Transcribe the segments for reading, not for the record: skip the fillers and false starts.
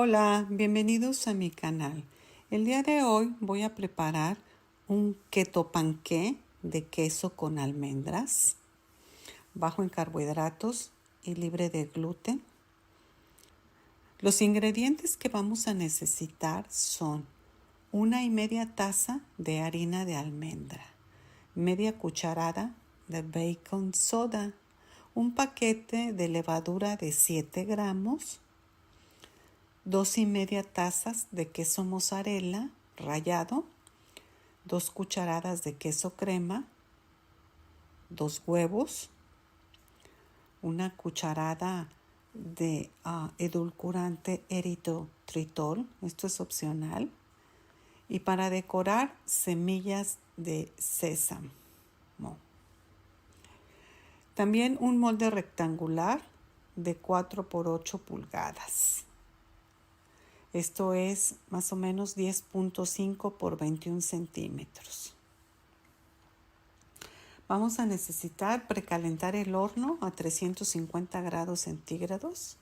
Hola, bienvenidos a mi canal. El día de hoy voy a preparar un keto panqué de queso con almendras, bajo en carbohidratos y libre de gluten. Los ingredientes que vamos a necesitar son 1,5 taza de harina de almendra, media cucharada de baking soda, un paquete de levadura de 7 gramos, 2,5 tazas de queso mozzarella rallado, 2 cucharadas de queso crema, 2 huevos, una cucharada de edulcorante eritritol, esto es opcional, y para decorar semillas de sésamo. También un molde rectangular de 4 por 8 pulgadas. Esto es más o menos 10.5 por 21 centímetros. Vamos a necesitar precalentar el horno a 350 grados centígrados.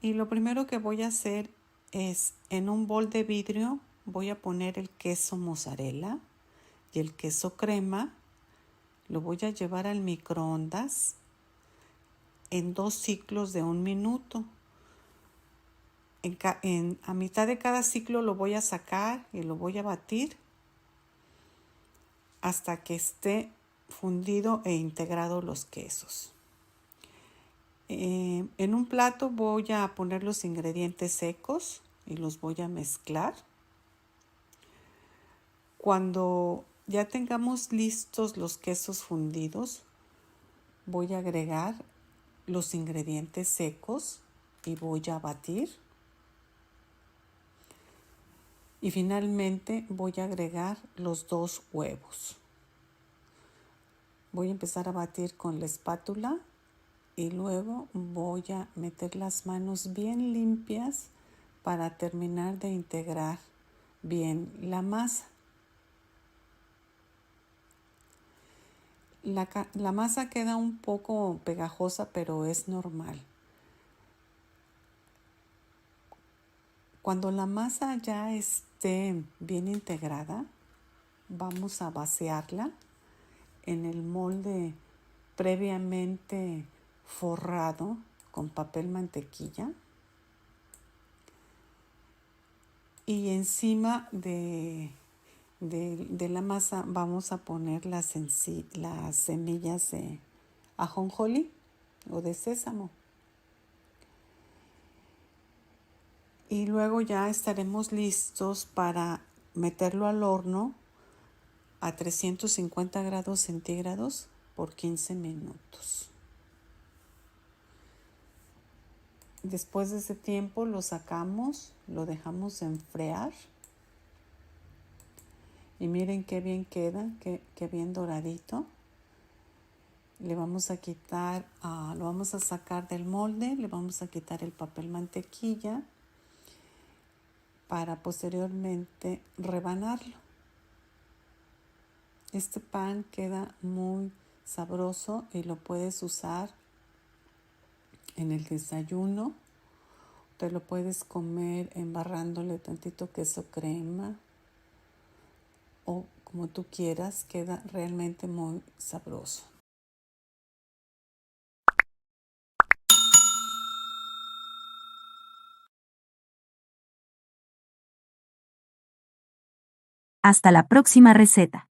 Y lo primero que voy a hacer es, en un bol de vidrio, voy a poner el queso mozzarella y el queso crema. Lo voy a llevar al microondas en 2 ciclos de 1 minuto. A mitad de cada ciclo lo voy a sacar y lo voy a batir hasta que esté fundido e integrado los quesos. En un plato voy a poner los ingredientes secos y los voy a mezclar. Cuando ya tengamos listos los quesos fundidos, voy a agregar los ingredientes secos y voy a batir. Y finalmente voy a agregar los 2 huevos. Voy a empezar a batir con la espátula y luego voy a meter las manos bien limpias para terminar de integrar bien la masa. La masa queda un poco pegajosa, pero es normal. Cuando la masa ya esté bien integrada, vamos a vaciarla en el molde previamente forrado con papel mantequilla. Y encima de la masa vamos a poner las semillas de ajonjolí o de sésamo. Y luego ya estaremos listos para meterlo al horno a 350 grados centígrados por 15 minutos. Después de ese tiempo lo sacamos, lo dejamos enfriar. Y miren qué bien queda, qué bien doradito. Le vamos a quitar, lo vamos a sacar del molde, le vamos a quitar el papel mantequilla para posteriormente rebanarlo. Este pan queda muy sabroso y lo puedes usar en el desayuno. Te lo puedes comer embarrándole tantito queso crema o como tú quieras, queda realmente muy sabroso. Hasta la próxima receta.